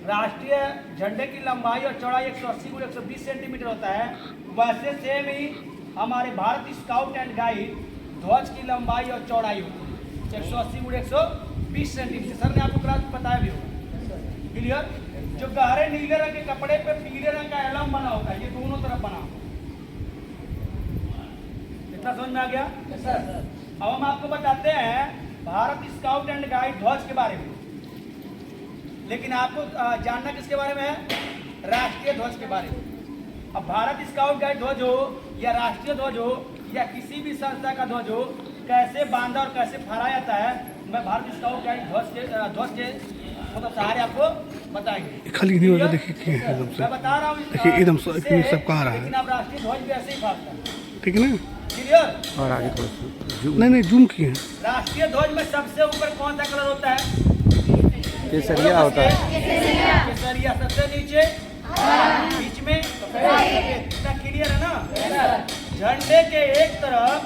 राष्ट्रीय झंडे की लंबाई और चौड़ाई 180 गुणा 120 सेंटीमीटर होता है, वैसे सेम ही हमारे भारत स्काउट एंड गाइड ध्वज की लंबाई और चौड़ाई होती है 180 गुणा 120 सेंटीमीटर। सर ने आपको क्लास बताया भी होगा। क्लियर? जो गहरे नीले रंग के कपड़े पे पीले रंग का एलम बना होता है, ये दोनों तरफ बना होता है। इतना समझ में आ गया? अब हम आपको बताते हैं भारत स्काउट एंड गाइड ध्वज के बारे में। लेकिन आपको जानना किसके बारे में है? राष्ट्रीय ध्वज के बारे में। अब भारत स्काउट गाइड ध्वज हो या राष्ट्रीय ध्वज हो या किसी भी संस्था का ध्वज हो, कैसे बांधा और कैसे फहराया जाता है, मैं भारत स्काउट गाइड ध्वज के मतलब सहारे आपको बताएंगे। खाली नहीं होता, देखिए एकदम से, मैं बता रहा हूँ एकदम सब कहा रहा है, लेकिन आप राष्ट्रीय ध्वज भी ऐसे ही फहराता है। ठीक है ना? क्लियर? और आगे थोड़ा नहीं जूम किए। राष्ट्रीय ध्वज में सबसे ऊपर कौन सा कलर होता है? केसरिया होता है। केसरिया सबसे नीचे, बीच में सफेद। क्लियर है ना? झंडे के एक तरफ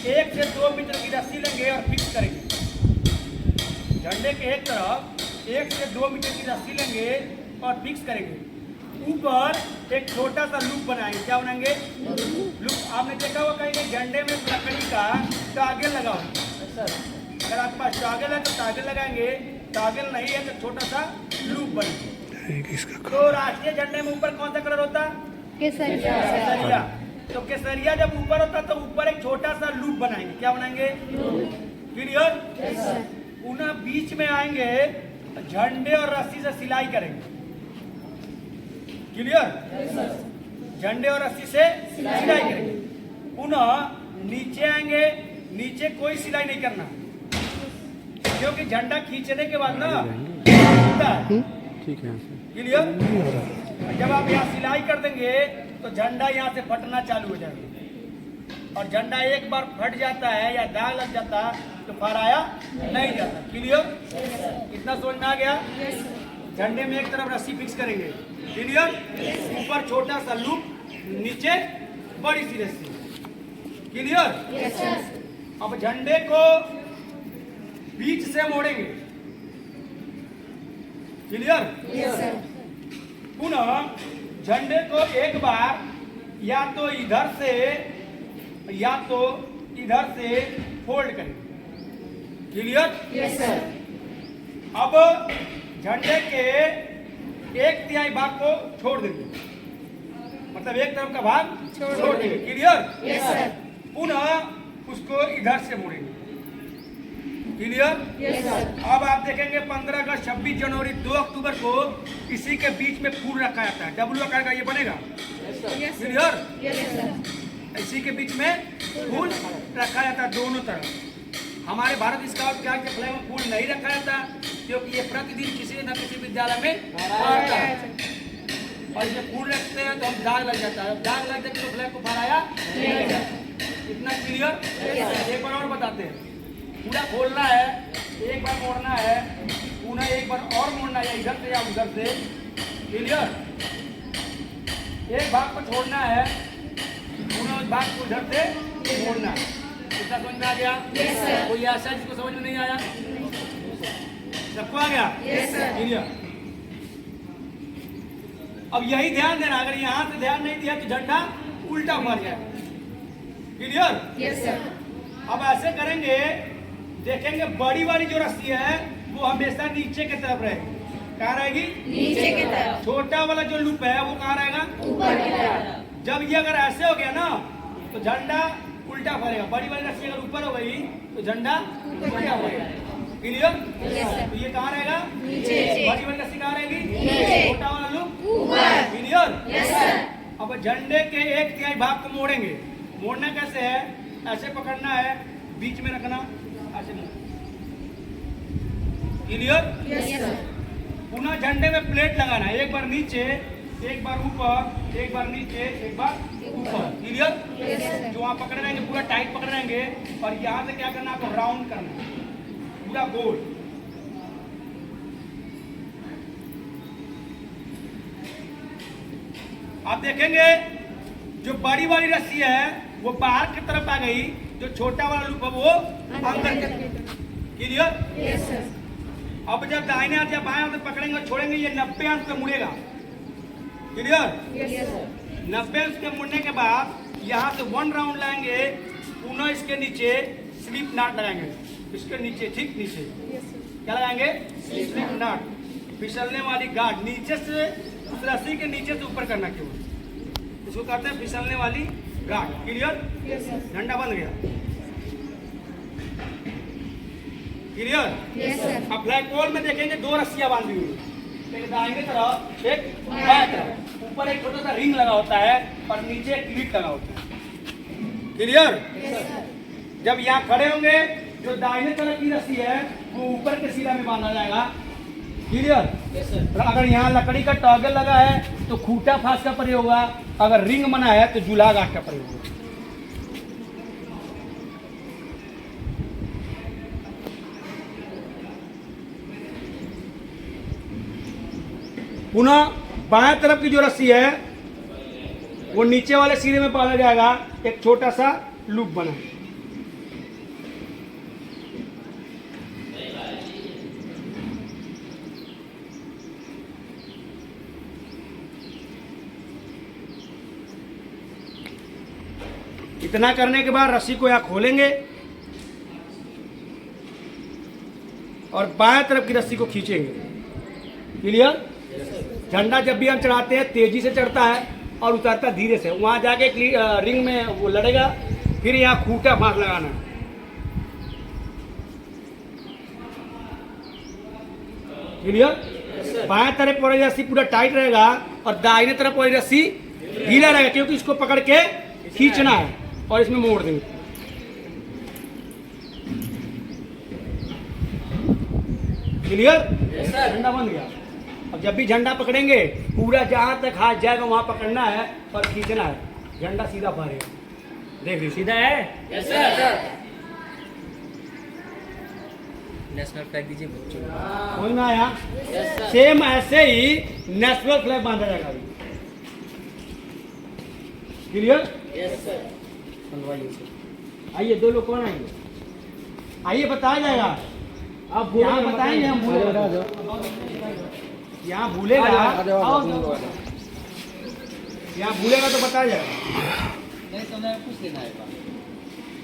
1 से 2 मीटर की रस्सी लेंगे और फिक्स करेंगे। झंडे के एक तरफ 1 से 2 मीटर की रस्सी लेंगे और फिक्स करेंगे। ऊपर एक छोटा सा लूप बनाएंगे। क्या बनाएंगे? लूप। आपने देखा होगा कहीं झंडे में लकड़ी का टागल लगा होगा। अगर आपके पास टागल है तो टागल लगाएंगे, टागल नहीं है तो छोटा सा लूप बनेगा। तो राष्ट्रीय झंडे में ऊपर कौन सा कलर होता है? केसरिया। तो केसरिया जब ऊपर होता है तो ऊपर एक छोटा सा लूप बनाएंगे। क्या बनाएंगे? क्लियर? पुनः बीच में आएंगे, झंडे और रस्सी से सिलाई करेंगे। क्लियर? झंडे और रस्सी से सिलाई करेंगे। पुनः नीचे आएंगे, नीचे कोई सिलाई नहीं करना, क्योंकि झंडा खींचने के बाद ना टूटता है। ठीक है। क्लियर? जब आप यहाँ सिलाई कर देंगे तो झंडा यहाँ से फटना चालू हो जाएगा, और झंडा एक बार फट जाता है या दाग लग जाता है तो फहराया नहीं जाता। क्लियर? इतना समझ में आ गया? झंडे में एक तरफ रस्सी फिक्स करेंगे। क्लियर? ऊपर छोटा सा लूप, नीचे बड़ी सी रस्सी। क्लियर? अब झंडे को बीच से मोड़ेंगे। क्लियर? पुनः झंडे को एक बार या तो इधर से या तो इधर से फोल्ड करेंगे। क्लियर? अब झंडे के 1/3 भाग को छोड़ देंगे, मतलब एक तरफ का भाग छोड़ देंगे। क्लियर? पुनः उसको इधर से मोड़ेंगे। क्लियर? अब आप देखेंगे 15 अगस्त, 26 जनवरी, 2 अक्टूबर को इसी के बीच में फूल रखा जाता है। डब्लू आकार का ये बनेगा। क्लियर? इसी के बीच में फूल रखा जाता है दोनों तरफ। हमारे भारत स्काउट गाइड के फ्लैग में फूल नहीं रखा जाता, क्योंकि ये प्रतिदिन किसी न किसी विद्यालय में आता है, और इसमें फूल रखते हैं तो हम दाग लग जाता है। दाग लग जाए तो फ्लैग को फहराया नहीं जाता। इतना क्लियर? एक बार और बताते हैं। पूरा खोलना है, एक बार मोड़ना है, पुनः एक बार और मोड़ना है, इधर से या उधर से। क्लियर? एक भाग को छोड़ना है, पुनः उस भाग को इधर से मोड़ना है। कितना समझ में आ गया? कोई ऐसा जिसको समझ में नहीं आया? सबको आ गया? क्लियर? अब यही ध्यान देना, अगर यहाँ से ध्यान नहीं दिया तो झंडा उल्टा मर जाएगा। क्लियर? अब ऐसे करेंगे, देखेंगे बड़ी वाली जो रस्सी है वो हमेशा नीचे की तरफ रहेगी। कहाँ रहेगी? नीचे की तरफ। छोटा वाला जो लूप है वो कहाँ रहेगा? ऊपर की तरफ। जब ये अगर ऐसे हो गया ना तो झंडा उल्टा फहरेगा। बड़ी वाली रस्सी अगर ऊपर हो गई तो झंडा उल्टा फहरेगा। क्लियर? तो ये कहाँ रहेगा? नीचे। बड़ी वाली रस्सी कहाँ रहेगी? नीचे। छोटा वाला लूप ऊपर। क्लियर? अब झंडे के 1/3 भाग को मोड़ेंगे। मोड़ना कैसे है? ऐसे पकड़ना है, बीच में रखना, ऐसे। क्लियर? पुनः झंडे में प्लेट लगाना है, एक बार नीचे, एक बार ऊपर, एक बार नीचे, एक बार ऊपर। क्लियर? जो आप पकड़ रहेंगे पूरा टाइट पकड़ रहेंगे, और यहाँ से क्या करना है? आपको राउंड करना है पूरा गोल। आप देखेंगे जो बड़ी वाली रस्सी है वो बाहर की तरफ आ गई, जो छोटा वाला लूप है वो अंदर की तरफ। क्लियर? अब जब दाहिने हाथ या बाएं हाथ में पकड़ेंगे और छोड़ेंगे ये 90 अंश पे मुड़ेगा। क्लियर? 90 अंश पे मुड़ने के बाद यहाँ से 1 राउंड लाएंगे, पुनः इसके नीचे स्लिप नाट लगाएंगे, इसके नीचे ठीक नीचे क्या लगाएंगे? स्लिप नाट, फिसलने वाली गार्ड नीचे से उस रस्सी के नीचे से ऊपर करना केवल, इसको कहते हैं फिसलने वाली गार्ड। क्लियर? झंडा बंद गया। क्लियर? अब फ्लैग पोल में देखेंगे 2 रस्सियां बांधी हुई, एक दाहिने तरफ एक बाएं तरफ, ऊपर एक छोटा सा रिंग लगा होता है और नीचे एक क्लिप लगा होता है। क्लियर? जब यहाँ खड़े होंगे जो दाहिने तरफ की रस्सी है वो ऊपर के सिरा में बांधा जाएगा। क्लियर? तो अगर यहाँ लकड़ी का टॉगल लगा है तो खूंटा फांस का प्रयोग होगा, अगर रिंग बना है तो जुला गांठ का प्रयोग होगा। पुनः बाएं तरफ की जो रस्सी है वो नीचे वाले सिरे में बांधा जाएगा, एक छोटा सा लूप बना। इतना करने के बाद रस्सी को यहाँ खोलेंगे और बाएं तरफ की रस्सी को खींचेंगे। क्लियर? झंडा जब भी हम चढ़ाते हैं तेजी से चढ़ता है और उतरता धीरे से, वहां जाके रिंग में वो लड़ेगा, फिर यहाँ खूंटा फांस लगाना है। क्लियर? बाएं तरफ वाली रस्सी पूरा टाइट रहेगा और दाहिने तरफ वाली रस्सी ढीला रहेगा, क्योंकि इसको पकड़ के खींचना है और इसमें मोड़ देंगे। क्लियर? झंडा बन गया। अब जब भी झंडा पकड़ेंगे पूरा जहां तक हाथ जाएगा वहां पकड़ना है और खींचना है, झंडा सीधा फहरेगा। देख लीजिए, सीधा है। Yes sir. नेशनल फ्लैग दीजिए बच्चों को। समझ में आया? Yes sir. सेम ऐसे ही नेशनल फ्लैग बांधा जाएगा। क्लियर? Yes sir. आइए, 2 लोग कौन आएंगे? आइए, बताया जाएगा। आप यहाँ बताएंगे, हम यहाँ भूलेगा, यहाँ भूलेगा तो बताया जाएगा। नहीं समझ में कुछ देना है।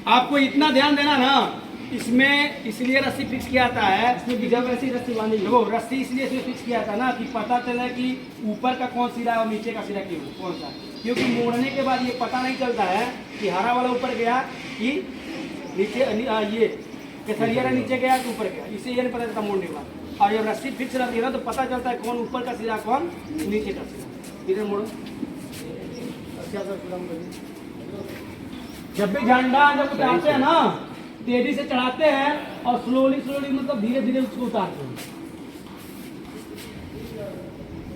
आपको इतना ध्यान देना ना, इसमें इसलिए रस्सी फिक्स किया जाता है, इसमें जब रस्सी बांधी वो रस्सी इसलिए इसमें फिक्स किया जाता है ना कि पता चले कि ऊपर का कौन सिरा है और नीचे का सिरा कौन सा, क्योंकि मोड़ने के बाद ये पता नहीं चलता है कि हरा वाला ऊपर गया कि नीचे, ये केसरिया नीचे गया कि ऊपर गया, इससे ये नहीं पता चलता मोड़ने के बाद। और जब रस्सी फिक्स रहती है ना तो पता चलता है कौन ऊपर का सिरा कौन नीचे का सिरा। इधर मोड़ो। जब भी झंडा जब उतारते हैं ना तेजी से चढ़ाते हैं और स्लोली मतलब धीरे धीरे उसको उतारते हैं।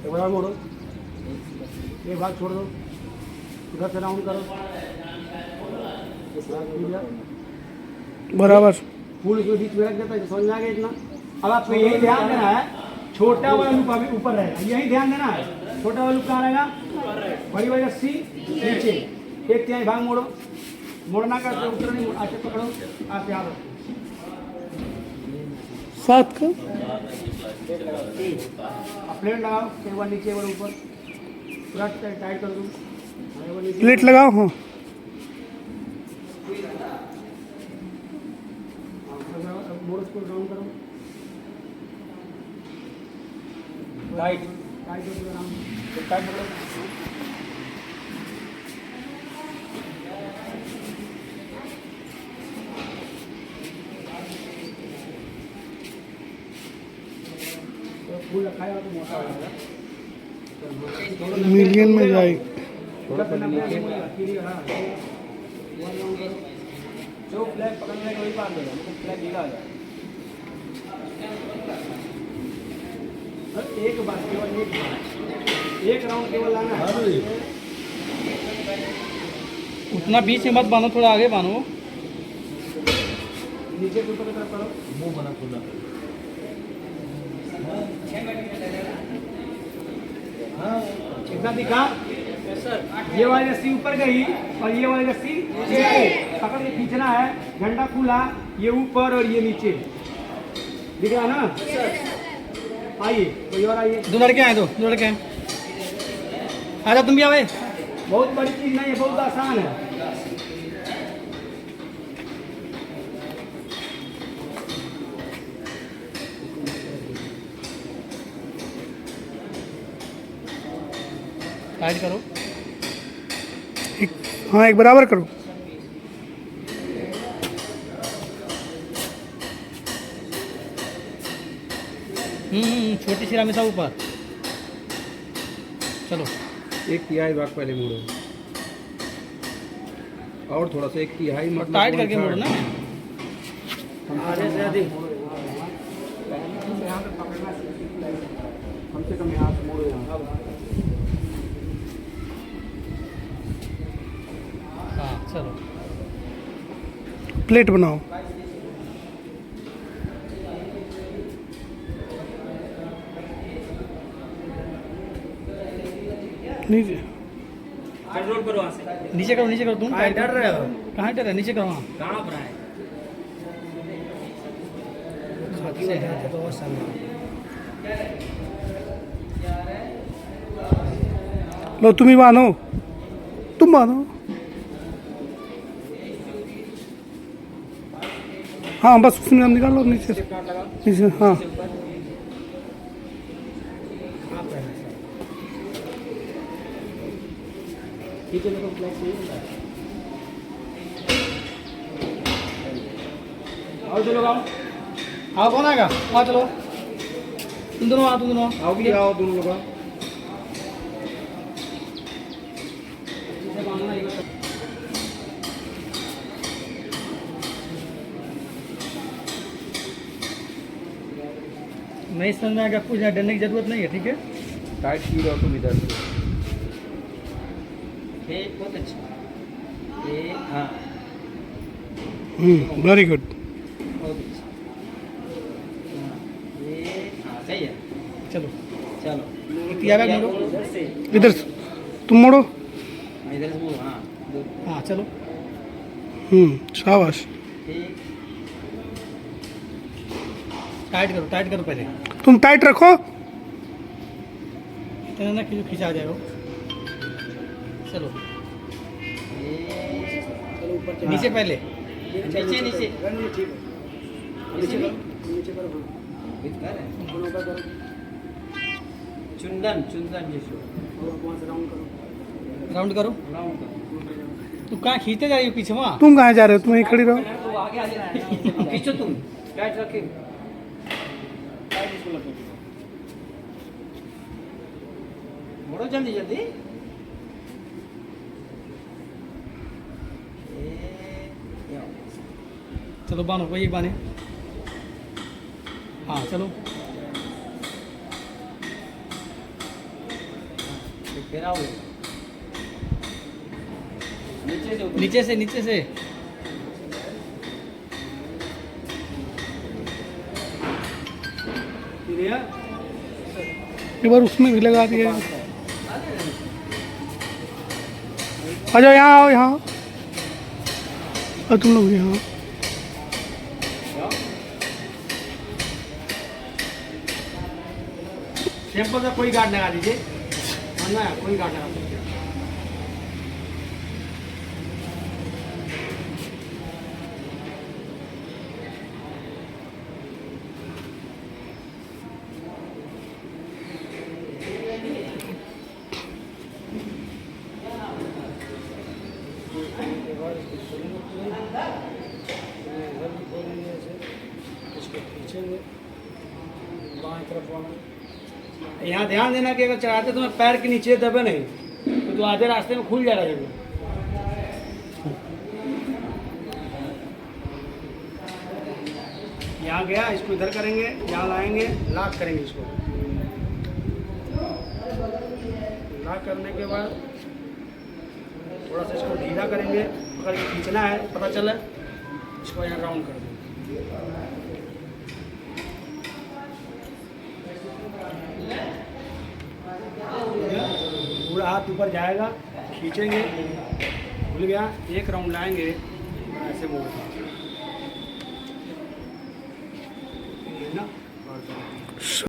एक बार मोड़ो, एक भाग छोड़ दो, उधर से राउंड करो, बराबर फूल उसके बीच में रख देता है। समझ में आ गया इतना? अब आपको यही ध्यान देना है, छोटा वाला लूप अभी ऊपर रहेगा, यही ध्यान देना है। छोटा वाला लूप कहाँ रहेगा? बड़ी वाली रस्सी नीचे, 1/3 भाग मोड़ो, मोड़ना करते उतर नहीं, ऐसे पकड़ो, आप याद रखो। 7 का प्लेट लगाओ, एक बार नीचे एक बार ऊपर, पूरा टाइट कर दो। प्लेट लगाओ। हाँ, मोड़ उसको राउंड करो, टाइट टाइट करो, राउंड टाइट करो। फूल रखा है तो मोटा हो जाएगा, मिलियन में जाए। जो फ्लैग पकड़ने का वही बांध देगा, मतलब फ्लैग ढीला हो जाएगा। एक बार केवल एक राउंड केवल लाना है। उतना बीच में मत बांधो, थोड़ा आगे बांधो। नीचे के ऊपर की तरफ करो, मुंह बना खुला। कितना दिखा? ये वाली रस्सी ऊपर गई और ये वाली रस्सी नीचे, पकड़ के खींचना है। झंडा खुला, ये ऊपर और ये नीचे, दिख रहा ना? आइए, कोई और आइए। दो लड़के आए, दो लड़के आए। आजा तुम भी आओ। बहुत बड़ी चीज नहीं है, बहुत आसान है। टाइट करो। हाँ एक बराबर करो। छोटी सी हमेशा ऊपर। चलो एक तिहाई भाग पहले मोड़ो, और थोड़ा सा एक तिहाई मतलब टाइट करके मोड़ो ना। आधे से अधिक कम से कम यहाँ से मोड़ो। यहाँ हाँ चलो। प्लेट बनाओ। नीचे कंट्रोल करो वहाँ से। नीचे करो तुम। कहाँ डर रहे हो? कहाँ डर है? नीचे करो। हाँ कहाँ पर है? अच्छे है। लो तुम ही बांधो, तुम बांधो। हाँ बस उसमें हम निकाल लो नीचे से। नीचे हाँ। आओ चलो आओ। आओ कौन आएगा? आओ चलो। तुम दोनों आओ, तुम दोनों आओ भी आओ दोनों लोग। नहीं समझ में आएगा, कुछ डरने की जरूरत नहीं है, ठीक है? टाइट की रहो तुम इधर से। बहुत अच्छा। ये हाँ वेरी गुड। बहुत अच्छा। ये हाँ सही है। चलो चलो तिहाई भाग मोड़ो। इधर से इधर से तुम मोड़ो। इधर से वो हाँ हाँ चलो। शाबाश। ठीक। टाइट करो पहले। तुम टाइट रखो। इतना ना खींचा जाएगा। चलो ये नीचे पहले। नीचे नीचे चुंदन जैसे राउंड करो। तुम कहाँ खींचते जा रही हो? पीछे वहाँ तुम कहाँ जा रहे हो? तुम यहीं खड़ी रहो। तो आगे आ जाना। खींचो तुम। टाइट रखे। मोड़ो जल्दी जल्दी। चलो बानो, वही बाने। हाँ चलो। फिर आओ नीचे से एक बार उसमें भी लगा दिया। आ जाओ यहाँ, आओ यहाँ। और तुम लोग यहाँ। सिंपल सा कोई गार्ड लगा दीजिए, वरना कोई गार्ड लगा दीजिए। यहाँ ध्यान देना कि अगर चढ़ाते तो मैं पैर के नीचे दबे नहीं, तो आधे रास्ते में खुल जाएगा जरूर। यहाँ गया, इसको इधर करेंगे, यहाँ लाएंगे, लॉक करेंगे इसको। लॉक करने के बाद थोड़ा सा इसको ढीला करेंगे, अगर ये खींचना है पता चले, इसको यहाँ राउंड कर देंगे। पूरा हाथ ऊपर जाएगा, खींचेंगे, भूल गया, एक राउंड लाएंगे, ऐसे मोड़